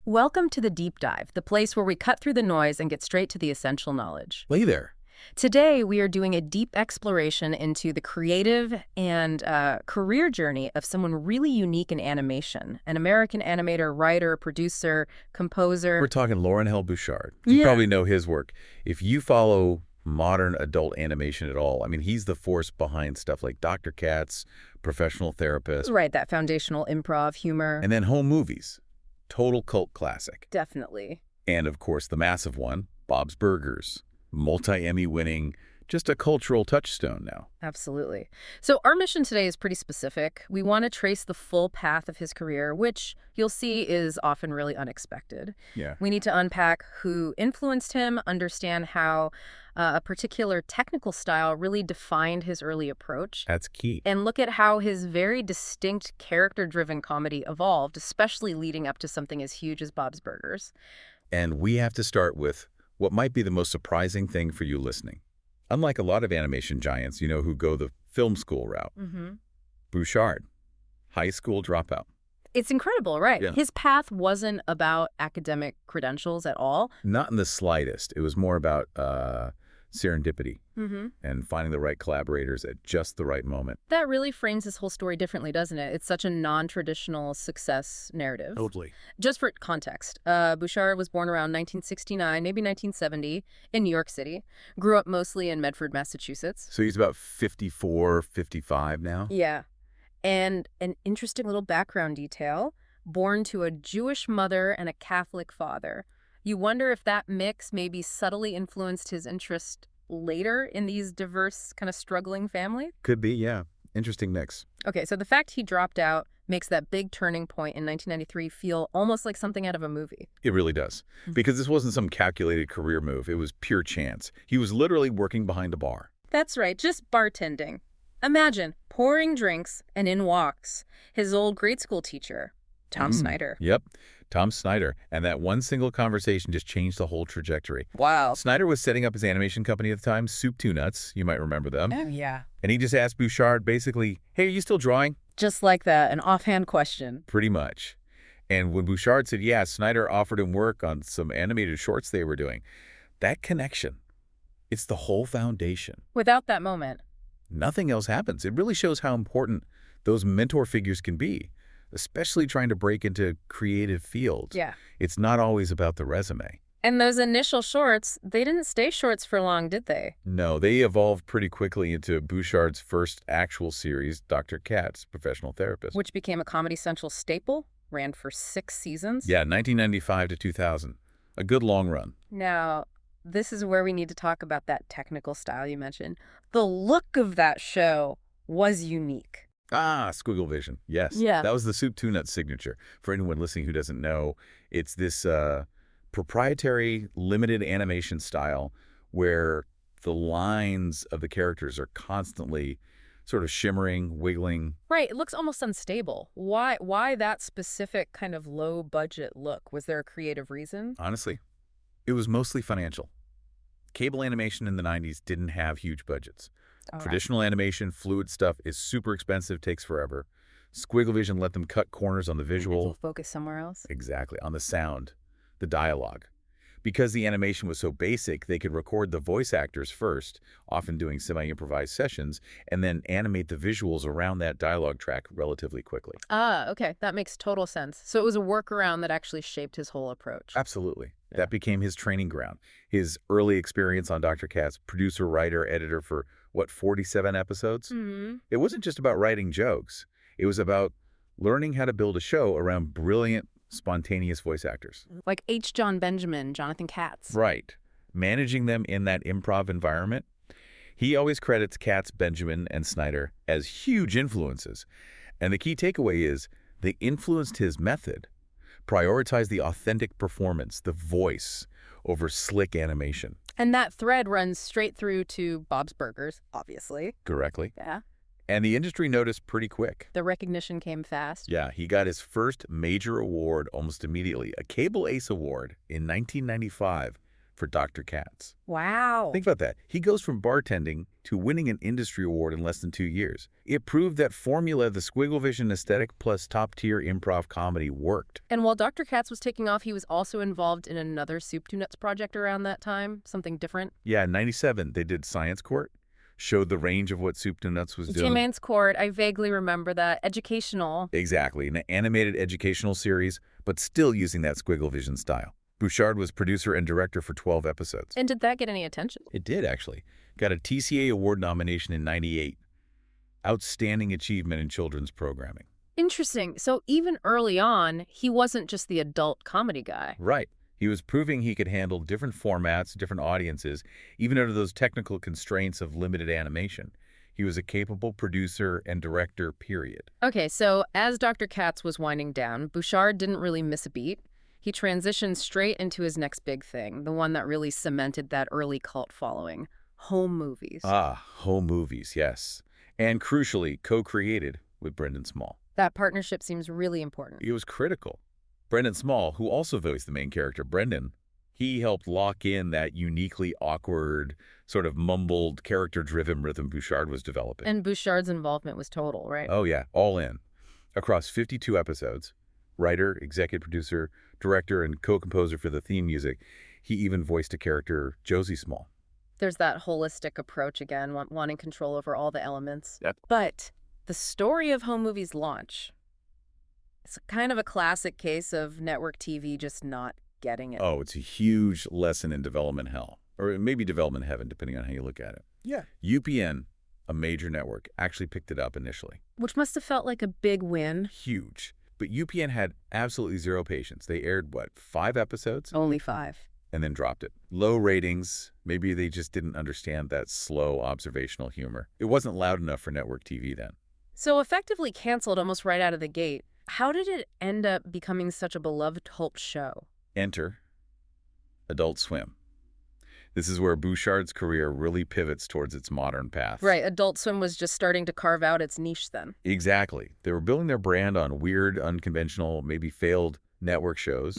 Welcome to the Deep Dive, the place where we cut through the noise and get straight to the essential knowledge. Hey there. Today, we are doing a deep exploration into the creative and career journey of someone really unique in animation, an American animator, writer, producer, composer. We're talking Loren Bouchard. You probably know his work. If you follow modern adult animation at all, I mean, he's the force behind stuff like Dr. Katz, Professional Therapist. Right, that foundational improv humor. And then home movies. Total cult classic. Definitely. And, of course, the massive one, Bob's Burgers. Multi-Emmy-winning, just a cultural touchstone now. Absolutely. So our mission today is pretty specific. We want to trace the full path of his career, which you'll see is often really unexpected. Yeah. We need to unpack who influenced him, understand how a particular technical style really defined his early approach. That's key. And look at how his very distinct character-driven comedy evolved, especially leading up to something as huge as Bob's Burgers. And we have to start with what might be the most surprising thing for you listening. Unlike a lot of animation giants, who go the film school route. Bouchard, high school dropout. It's incredible, right? Yeah. His path wasn't about academic credentials at all. Not in the slightest. It was more about serendipity and finding the right collaborators at just the right moment. That really frames this whole story differently, doesn't it? It's such a non-traditional success narrative. Totally. Just for context, Bouchard was born around 1969, maybe 1970, in New York City. Grew up mostly in Medford, Massachusetts. So he's about 54, 55 now? Yeah. And an interesting little background detail, born to a Jewish mother and a Catholic father. You wonder if that mix maybe subtly influenced his interest later in these diverse, kind of struggling family? Could be, yeah. Interesting mix. Okay, so the fact he dropped out makes that big turning point in 1993 feel almost like something out of a movie. It really does. Because this wasn't some calculated career move. It was pure chance. He was literally working behind a bar. That's right, just bartending. Imagine pouring drinks and in walks his old grade school teacher, Tom Snyder. Yep, Tom Snyder. And that one single conversation just changed the whole trajectory. Wow. Snyder was setting up his animation company at the time, Soup Two Nuts. You might remember them. Oh, yeah. And he just asked Bouchard basically, hey, are you still drawing? Just like that, an offhand question. Pretty much. And when Bouchard said, yeah, Snyder offered him work on some animated shorts they were doing. That connection, it's the whole foundation. Without that moment, Nothing else happens. It really shows how important those mentor figures can be, especially trying to break into creative fields. yeah. It's not always about the resume. And those initial shorts, they didn't stay shorts for long, did they? No, they evolved pretty quickly into Bouchard's first actual series, Dr. Katz, Professional Therapist. Which became a Comedy Central staple, ran for 6 seasons. Yeah, 1995 to 2000. A good long run. Now, this is where we need to talk about that technical style you mentioned. The look of that show was unique. Ah, Squiggle Vision. Yes. Yeah. That was the Soup Two Nuts signature. For anyone listening who doesn't know, it's this proprietary limited animation style where the lines of the characters are constantly sort of shimmering, wiggling. Right, it looks almost unstable. Why that specific kind of low-budget look? Was there a creative reason? Honestly, it was mostly financial. Cable animation in the 90s didn't have huge budgets. All right. Traditional animation, fluid stuff is super expensive, takes forever. Squiggle Vision let them cut corners on the visual. We'll focus somewhere else. Exactly, on the sound, the dialogue. Because the animation was so basic, they could record the voice actors first, often doing semi-improvised sessions, and then animate the visuals around that dialogue track relatively quickly. Ah, okay. That makes total sense. So it was a workaround that actually shaped his whole approach. Absolutely. Yeah. That became his training ground. His early experience on Dr. Katz, producer, writer, editor for, 47 episodes? It wasn't just about writing jokes. It was about learning how to build a show around brilliant, spontaneous voice actors. Like H. John Benjamin, Jonathan Katz. Right. Managing them in that improv environment. He always credits Katz, Benjamin, and Snyder as huge influences. And the key takeaway is they influenced his method, prioritized the authentic performance, the voice, over slick animation. And that thread runs straight through to Bob's Burgers, obviously. Correctly. Yeah. And the industry noticed pretty quick. The recognition came fast. Yeah, he got his first major award almost immediately, a Cable Ace Award in 1995 for Dr. Katz. Wow. Think about that. He goes from bartending to winning an industry award in less than 2 years. It proved that formula, the squiggle vision aesthetic plus top-tier improv comedy, worked. And while Dr. Katz was taking off, he was also involved in another Soup to Nuts project around that time, something different. Yeah, in 97, they did Science Court, showed the range of what Soup to Nuts was doing. Science Court, I vaguely remember that. Educational. Exactly, an animated educational series, but still using that squiggle vision style. Bouchard was producer and director for 12 episodes. And did that get any attention? It did, actually. Got a TCA award nomination in 98. Outstanding achievement in children's programming. Interesting. So even early on, he wasn't just the adult comedy guy. Right. He was proving he could handle different formats, different audiences, even under those technical constraints of limited animation. He was a capable producer and director, period. Okay, so as Dr. Katz was winding down, Bouchard didn't really miss a beat. He transitioned straight into his next big thing, the one that really cemented that early cult following, home movies. Home movies, yes. And crucially, co-created with Brendan Small. That partnership seems really important. It was critical. Brendan Small, who also voiced the main character, Brendan, he helped lock in that uniquely awkward, sort of mumbled, character-driven rhythm Bouchard was developing. And Bouchard's involvement was total, right? Oh, yeah, all in. Across 52 episodes, writer, executive producer, director, and co-composer for the theme music, he even voiced a character, Josie Small. There's that holistic approach again, wanting control over all the elements. Yep. But the story of home movies' launch, it's kind of a classic case of network TV just not getting it. Oh, it's a huge lesson in development hell, or maybe development heaven, depending on how you look at it. Yeah. UPN, a major network, actually picked it up initially. Which must have felt like a big win. Huge. But UPN had absolutely zero patience. They aired, 5 episodes? Only 5. And then dropped it. Low ratings. Maybe they just didn't understand that slow observational humor. It wasn't loud enough for network TV then. So effectively canceled almost right out of the gate. How did it end up becoming such a beloved cult show? Enter Adult Swim. This is where Bouchard's career really pivots towards its modern path. Right, Adult Swim was just starting to carve out its niche then. Exactly. They were building their brand on weird, unconventional, maybe failed network shows.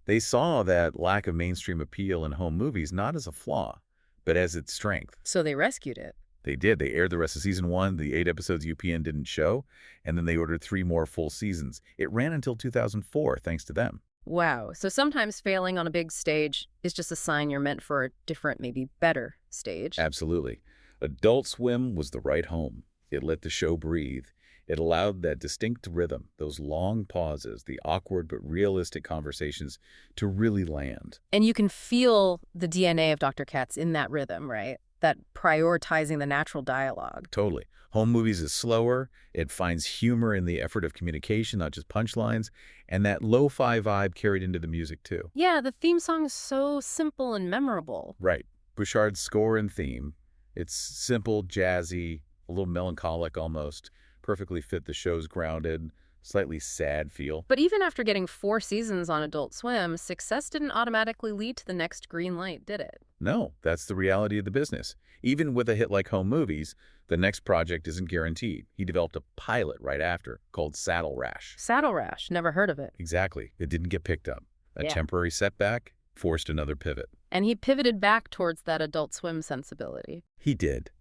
They saw that lack of mainstream appeal in home movies not as a flaw, but as its strength. So they rescued it. They did. They aired the rest of season 1, the 8 episodes UPN didn't show, and then they ordered 3 more full seasons. It ran until 2004, thanks to them. Wow. So sometimes failing on a big stage is just a sign you're meant for a different, maybe better stage. Absolutely. Adult Swim was the right home. It let the show breathe. It allowed that distinct rhythm, those long pauses, the awkward but realistic conversations to really land. And you can feel the DNA of Dr. Katz in that rhythm, right? That prioritizing the natural dialogue. Totally. Home movies is slower. It finds humor in the effort of communication, not just punchlines, and that lo-fi vibe carried into the music too. Yeah, the theme song is so simple and memorable. Right. Bouchard's score and theme. It's simple, jazzy, a little melancholic almost, perfectly fit the show's grounded, slightly sad feel. But even after getting 4 seasons on Adult Swim, success didn't automatically lead to the next green light, did it? No, that's the reality of the business. Even with a hit like Home Movies, the next project isn't guaranteed. He developed a pilot right after called Saddle Rash. Saddle Rash, never heard of it. Exactly. It didn't get picked up. A Yeah. temporary setback forced another pivot. And he pivoted back towards that Adult Swim sensibility. He did.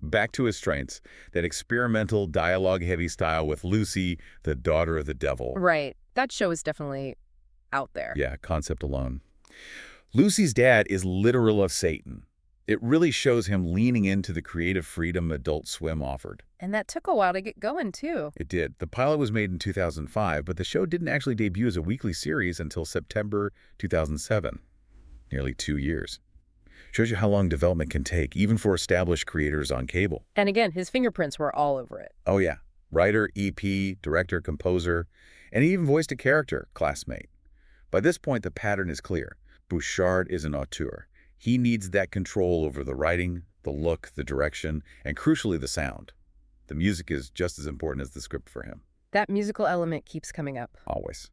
Back to his strengths, that experimental, dialogue-heavy style with Lucy, the daughter of the devil. Right. That show is definitely out there. Yeah, concept alone. Lucy's dad is literal of Satan. It really shows him leaning into the creative freedom Adult Swim offered. And that took a while to get going, too. It did. The pilot was made in 2005, but the show didn't actually debut as a weekly series until September 2007. Nearly 2 years. Shows you how long development can take, even for established creators on cable. And again, his fingerprints were all over it. Oh yeah. Writer, EP, director, composer, and he even voiced a character, classmate. By this point, the pattern is clear. Bouchard is an auteur. He needs that control over the writing, the look, the direction, and crucially, the sound. The music is just as important as the script for him. That musical element keeps coming up. Always.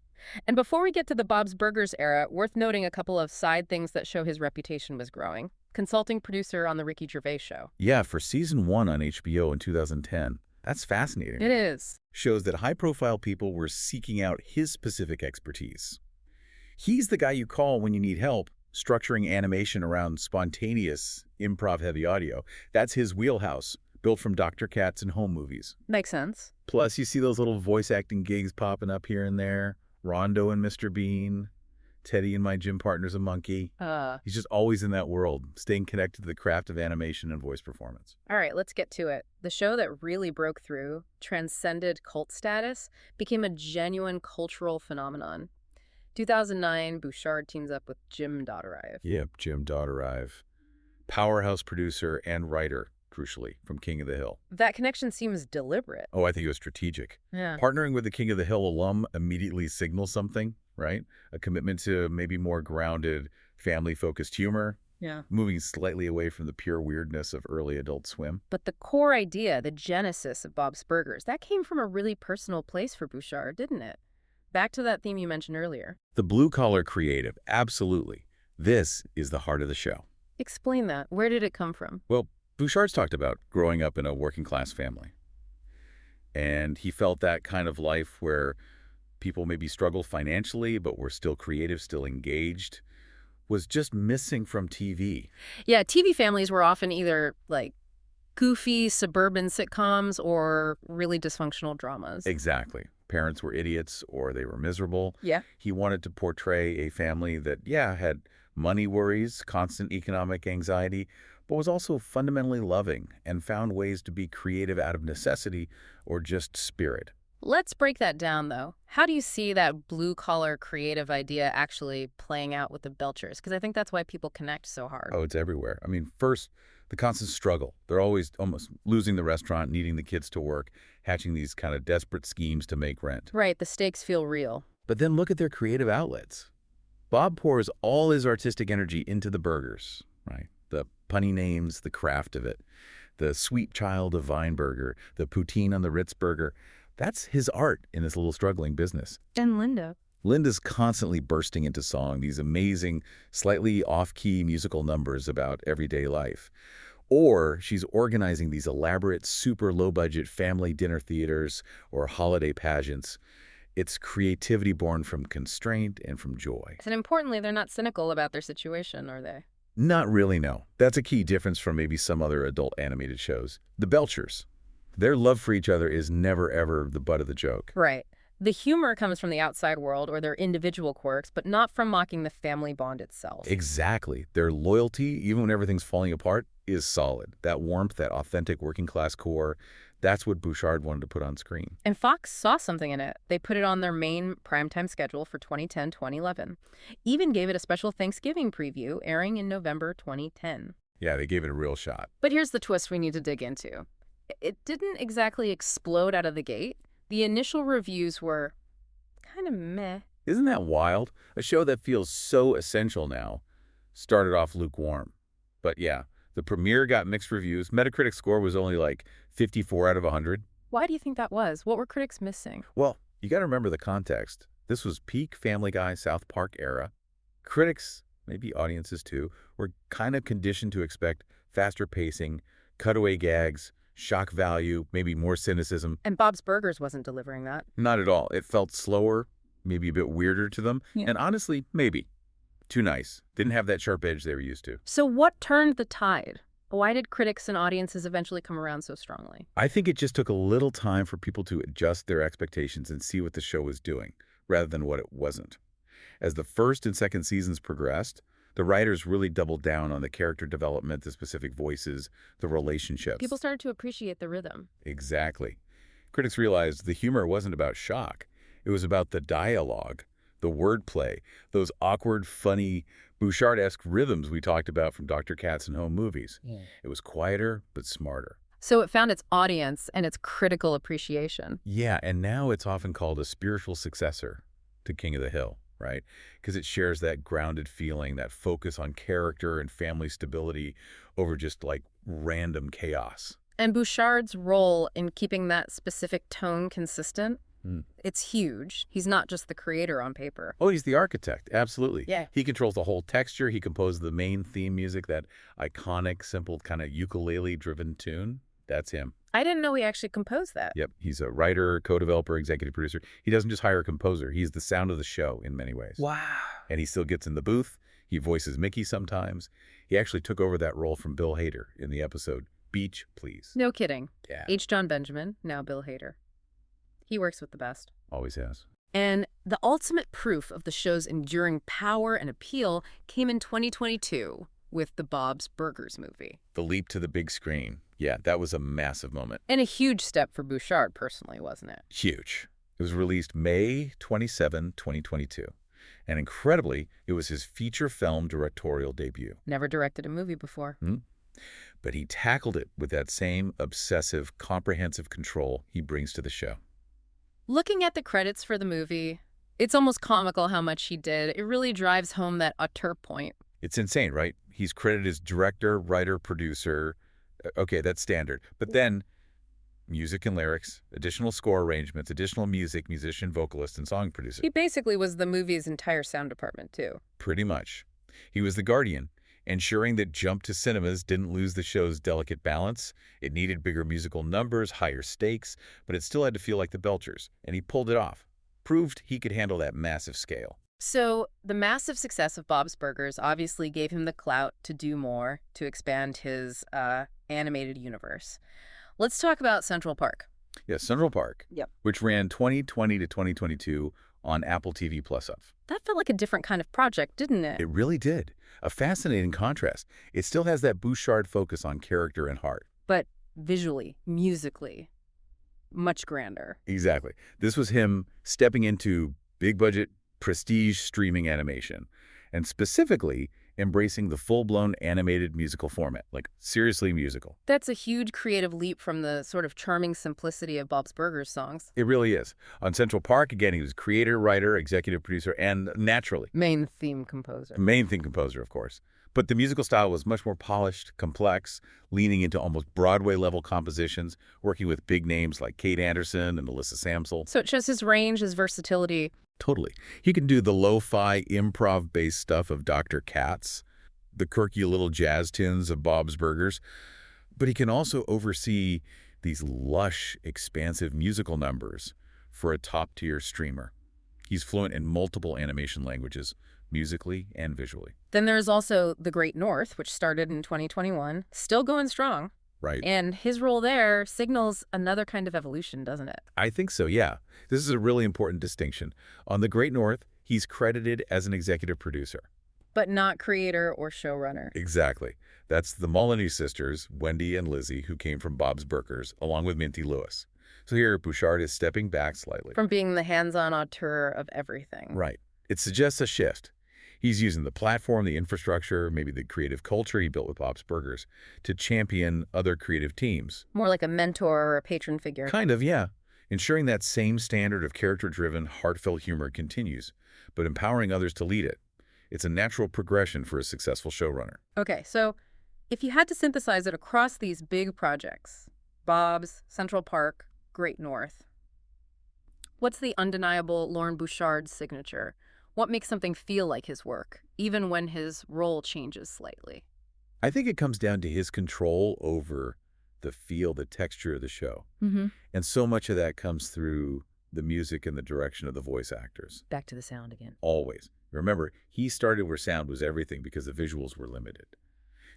And before we get to the Bob's Burgers era, worth noting a couple of side things that show his reputation was growing. Consulting producer on The Ricky Gervais Show. Yeah, for season 1 on HBO in 2010. That's fascinating. It is. Shows that high-profile people were seeking out his specific expertise. He's the guy you call when you need help, structuring animation around spontaneous, improv-heavy audio. That's his wheelhouse, built from Dr. Katz and home movies. Makes sense. Plus, you see those little voice acting gigs popping up here and there. Rondo and Mr. Bean, Teddy and My Gym Partner's a Monkey. He's just always in that world, staying connected to the craft of animation and voice performance. All right, let's get to it. The show that really broke through, transcended cult status, became a genuine cultural phenomenon. 2009, Bouchard teams up with Jim Dotterive. Yep, Jim Dotterive. Powerhouse producer and writer, crucially, from King of the Hill. That connection seems deliberate. Oh, I think it was strategic. Yeah. Partnering with the King of the Hill alum immediately signals something, right? A commitment to maybe more grounded, family-focused humor. Yeah. Moving slightly away from the pure weirdness of early Adult Swim. But the core idea, the genesis of Bob's Burgers, that came from a really personal place for Bouchard, didn't it? Back to that theme you mentioned earlier. The blue-collar creative, absolutely. This is the heart of the show. Explain that. Where did it come from? Well, Bouchard's talked about growing up in a working-class family. And he felt that kind of life where people maybe struggle financially, but were still creative, still engaged, was just missing from TV. Yeah, TV families were often either, like, goofy suburban sitcoms or really dysfunctional dramas. Exactly. Parents were idiots or they were miserable. Yeah. He wanted to portray a family that, yeah, had money worries, constant economic anxiety, but was also fundamentally loving and found ways to be creative out of necessity or just spirit. Let's break that down, though. How do you see that blue-collar creative idea actually playing out with the Belchers? Because I think that's why people connect so hard. Oh, it's everywhere. I mean, first, the constant struggle. They're always almost losing the restaurant, needing the kids to work, hatching these kind of desperate schemes to make rent. Right, the stakes feel real. But then look at their creative outlets. Bob pours all his artistic energy into the burgers, right? The punny names, the craft of it, the sweet child of Weinberger, the poutine on the Ritz burger. That's his art in this little struggling business. And Linda. Linda's constantly bursting into song, these amazing, slightly off-key musical numbers about everyday life. Or she's organizing these elaborate, super low-budget family dinner theaters or holiday pageants. It's creativity born from constraint and from joy. And importantly, they're not cynical about their situation, are they? Not really, no. That's a key difference from maybe some other adult animated shows. The Belchers, their love for each other is never, ever the butt of the joke. Right. The humor comes from the outside world or their individual quirks, but not from mocking the family bond itself. Exactly. Their loyalty, even when everything's falling apart, is solid. That warmth, that authentic working-class core, that's what Bouchard wanted to put on screen. And Fox saw something in it. They put it on their main primetime schedule for 2010-2011. Even gave it a special Thanksgiving preview, airing in November 2010. Yeah, they gave it a real shot. But here's the twist we need to dig into. It didn't exactly explode out of the gate. The initial reviews were kind of meh. Isn't that wild? A show that feels so essential now started off lukewarm. But yeah, the premiere got mixed reviews. Metacritic score was only like 54 out of 100. Why do you think that was? What were critics missing? Well, you got to remember the context. This was peak Family Guy, South Park era. Critics, maybe audiences too, were kind of conditioned to expect faster pacing, cutaway gags, shock value, maybe more cynicism. And Bob's Burgers wasn't delivering that. Not at all. It felt slower, maybe a bit weirder to them. Yeah. And honestly, maybe too nice. Didn't have that sharp edge they were used to. So what turned the tide? Why did critics and audiences eventually come around so strongly? I think it just took a little time for people to adjust their expectations and see what the show was doing, rather than what it wasn't. As the first and second seasons progressed, the writers really doubled down on the character development, the specific voices, the relationships. People started to appreciate the rhythm. Exactly. Critics realized the humor wasn't about shock. It was about the dialogue, the wordplay, those awkward, funny, Bouchard-esque rhythms we talked about from Dr. Katz and home movies. Yeah. It was quieter, but smarter. So it found its audience and its critical appreciation. Yeah, and now it's often called a spiritual successor to King of the Hill, right? Because it shares that grounded feeling, that focus on character and family stability over just like random chaos. And Bouchard's role in keeping that specific tone consistent, it's huge. He's not just the creator on paper. Oh, he's the architect. Absolutely. Yeah. He controls the whole texture. He composed the main theme music, that iconic, simple kind of ukulele-driven tune. That's him. I didn't know he actually composed that. Yep. He's a writer, co-developer, executive producer. He doesn't just hire a composer. He's the sound of the show in many ways. Wow. And he still gets in the booth. He voices Mickey sometimes. He actually took over that role from Bill Hader in the episode Beach, Please. No kidding. Yeah, H. John Benjamin, now Bill Hader. He works with the best. always has. And the ultimate proof of the show's enduring power and appeal came in 2022 with the Bob's Burgers movie. The leap to the big screen. Yeah, that was a massive moment. And a huge step for Bouchard personally, wasn't it? Huge. It was released May 27, 2022. And incredibly, it was his feature film directorial debut. Never directed a movie before. But he tackled it with that same obsessive, comprehensive control he brings to the show. Looking at the credits for the movie, it's almost comical how much he did. It really drives home that auteur point. It's insane, right? He's credited as director, writer, producer. Okay, that's standard. But then music and lyrics, additional score arrangements, additional music, musician, vocalist, and song producer. He basically was the movie's entire sound department, too. Pretty much. He was the guardian, ensuring that Jump to Cinemas didn't lose the show's delicate balance. It needed bigger musical numbers, higher stakes, but it still had to feel like the Belchers, and he pulled it off. Proved he could handle that massive scale. So the massive success of Bob's Burgers obviously gave him the clout to do more, to expand his animated universe. Let's talk about Central Park. Yes, Central Park, Yep. which ran 2020 to 2022 on Apple TV Plus. That felt like a different kind of project, didn't it? It really did. A fascinating contrast. It still has that Bouchard focus on character and heart. But visually, musically, much grander. Exactly. This was him stepping into big-budget, prestige streaming animation, and specifically embracing the full-blown animated musical format, like seriously musical. That's a huge creative leap from the sort of charming simplicity of Bob's Burgers songs. It really is. On Central Park, again, he was creator, writer, executive producer, and naturally, Main theme composer. main theme composer, of course. But the musical style was much more polished, complex, leaning into almost Broadway-level compositions, working with big names like Kate Anderson and Alyssa Samsel. So it shows his range, his versatility. Totally. He can do the lo-fi, improv-based stuff of Dr. Katz, the quirky little jazz tunes of Bob's Burgers, but he can also oversee these lush, expansive musical numbers for a top-tier streamer. He's fluent in multiple animation languages, musically and visually. Then there's also The Great North, which started in 2021, still going strong. Right. And his role there signals another kind of evolution, doesn't it? I think so, yeah. This is a really important distinction. On The Great North, he's credited as an executive producer. But not creator or showrunner. Exactly. That's the Molyneux sisters, Wendy and Lizzie, who came from Bob's Burgers, along with Minty Lewis. So here, Bouchard is stepping back slightly. From being the hands-on auteur of everything. Right. It suggests a shift. He's using the platform, the infrastructure, maybe the creative culture he built with Bob's Burgers to champion other creative teams. More like a mentor or a patron figure. Kind of, yeah. Ensuring that same standard of character-driven, heartfelt humor continues, but empowering others to lead it. It's a natural progression for a successful showrunner. Okay, so if you had to synthesize it across these big projects, Bob's, Central Park, Great North, what's the undeniable Loren Bouchard signature? What makes something feel like his work, even when his role changes slightly? I think it comes down to his control over the feel, the texture of the show. And so much of that comes through the music and the direction of the voice actors. Back to the sound again. Always. Remember, he started where sound was everything because the visuals were limited.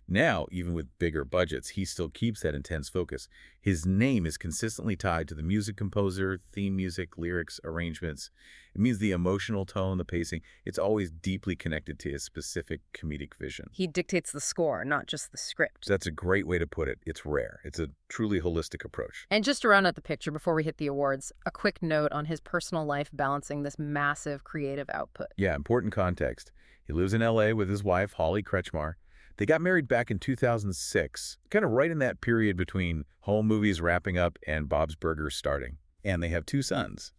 Now, even with bigger budgets, he still keeps that intense focus. His name is consistently tied to the music composer, theme music, lyrics, arrangements. It means the emotional tone, the pacing, it's always deeply connected to his specific comedic vision. He dictates the score, not just the script. That's a great way to put it. It's rare. It's a truly holistic approach. And just to round out the picture before we hit the awards, a quick note on his personal life balancing this massive creative output. Yeah, important context. He lives in L.A. with his wife, Holly Kretschmar. They got married back in 2006, kind of right in that period between home movies wrapping up and Bob's Burgers starting. And they have 2 sons.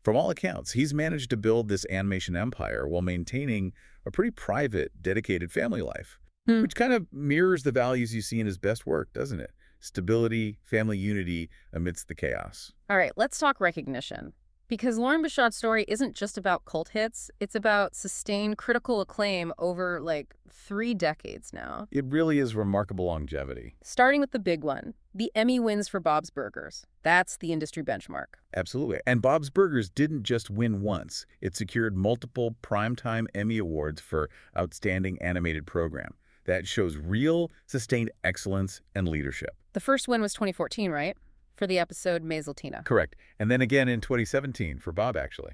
From all accounts, he's managed to build this animation empire while maintaining a pretty private, dedicated family life, which kind of mirrors the values you see in his best work, doesn't it? Stability, family unity amidst the chaos. All right, let's talk recognition. Because Loren Bouchard's story isn't just about cult hits, it's about sustained critical acclaim over, like, 3 decades now. It really is remarkable longevity. Starting with the big one, the Emmy wins for Bob's Burgers. That's the industry benchmark. Absolutely. And Bob's Burgers didn't just win once. It secured multiple Primetime Emmy Awards for Outstanding Animated Program. That shows real, sustained excellence and leadership. The first win was 2014, right? For the episode Mazeltina. Correct. And then again in 2017 for Bob, actually.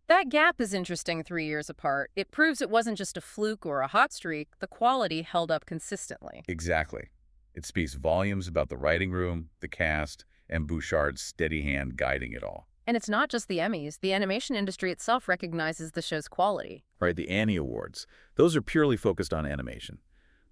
That gap is interesting 3 years apart. It proves it wasn't just a fluke or a hot streak. The quality held up consistently. Exactly. It speaks volumes about the writing room, the cast, and Bouchard's steady hand guiding it all. And it's not just the Emmys. The animation industry itself recognizes the show's quality. Right, the Annie Awards. Those are purely focused on animation.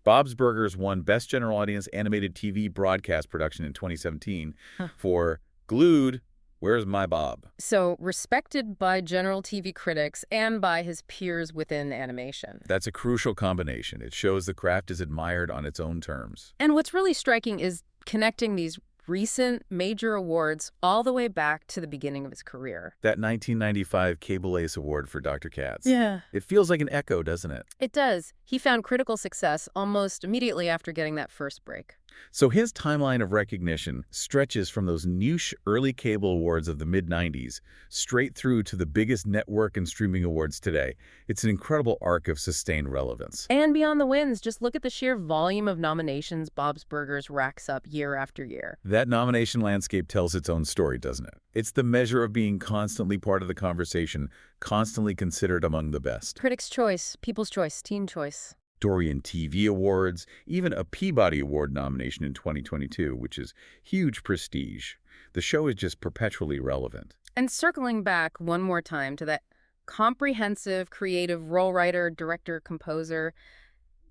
Bob's Burgers won Best General Audience Animated TV Broadcast Production in 2017 for Glued, Where's My Bob? So respected by general TV critics and by his peers within animation. That's a crucial combination. It shows the craft is admired on its own terms. And what's really striking is connecting these recent major awards all the way back to the beginning of his career. That 1995 Cable Ace Award for Dr. Katz. Yeah. It feels like an echo, doesn't it? It does. He found critical success almost immediately after getting that first break. So his timeline of recognition stretches from those niche early cable awards of the mid-90s straight through to the biggest network and streaming awards today. It's an incredible arc of sustained relevance. And beyond the wins, just look at the sheer volume of nominations Bob's Burgers racks up year after year. That nomination landscape tells its own story, doesn't it? It's the measure of being constantly part of the conversation, constantly considered among the best. Critics' choice, People's Choice, Teen Choice. Dorian TV Awards, even a Peabody Award nomination in 2022, which is huge prestige. The show is just perpetually relevant. And circling back one more time to that comprehensive, creative role writer, director, composer,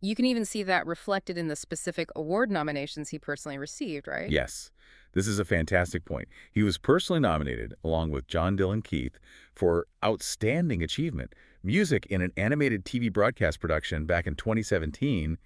you can even see that reflected in the specific award nominations he personally received, right? Yes, this is a fantastic point. He was personally nominated, along with John Dylan Keith, for Outstanding Achievement, music in an animated TV broadcast production back in 2017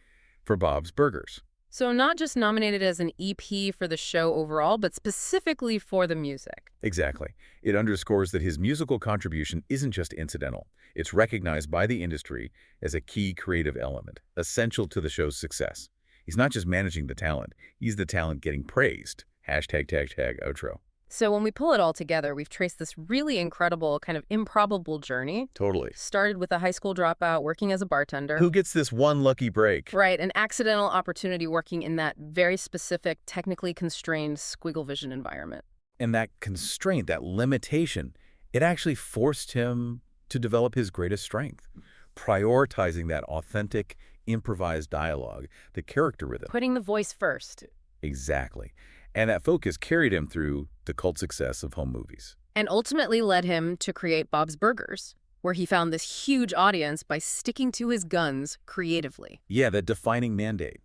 for Bob's Burgers. So not just nominated as an EP for the show overall, but specifically for the music. Exactly. It underscores that his musical contribution isn't just incidental. It's recognized by the industry as a key creative element, essential to the show's success. He's not just managing the talent, he's the talent getting praised. #outro. So when we pull it all together, we've traced this really incredible, kind of improbable journey. Totally. Started with a high school dropout working as a bartender. Who gets this one lucky break? Right, an accidental opportunity working in that very specific, technically constrained squiggle vision environment. And that constraint, that limitation, it actually forced him to develop his greatest strength, prioritizing that authentic, improvised dialogue, the character rhythm. Putting the voice first. Exactly. And that focus carried him through the cult success of home movies. And ultimately led him to create Bob's Burgers, where he found this huge audience by sticking to his guns creatively. Yeah, that defining mandate.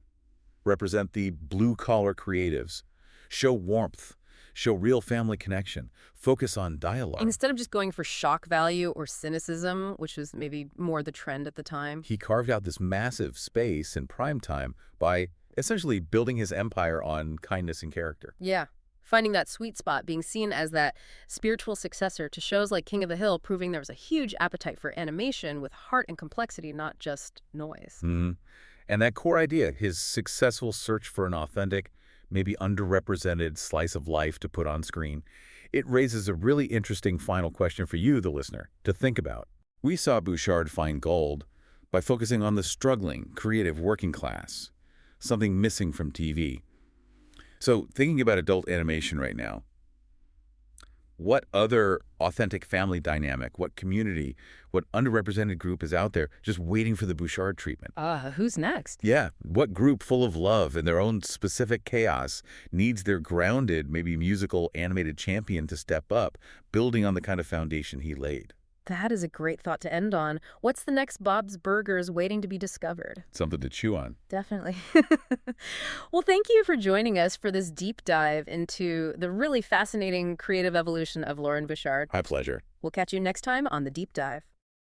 Represent the blue-collar creatives. Show warmth. Show real family connection. Focus on dialogue. Instead of just going for shock value or cynicism, which was maybe more the trend at the time. He carved out this massive space in primetime by essentially building his empire on kindness and character. Yeah. Finding that sweet spot, being seen as that spiritual successor to shows like King of the Hill, proving there was a huge appetite for animation with heart and complexity, not just noise. And that core idea, his successful search for an authentic, maybe underrepresented slice of life to put on screen, it raises a really interesting final question for you, the listener, to think about. We saw Bouchard find gold by focusing on the struggling, creative working class, something missing from TV. So thinking about adult animation right now, what other authentic family dynamic, what community, what underrepresented group is out there just waiting for the Bouchard treatment? Who's next? Yeah, what group full of love and their own specific chaos needs their grounded, maybe musical animated champion to step up, building on the kind of foundation he laid? That is a great thought to end on. What's the next Bob's Burgers waiting to be discovered? Something to chew on. Definitely. Well, thank you for joining us for this deep dive into the really fascinating creative evolution of Loren Bouchard. My pleasure. We'll catch you next time on The Deep Dive.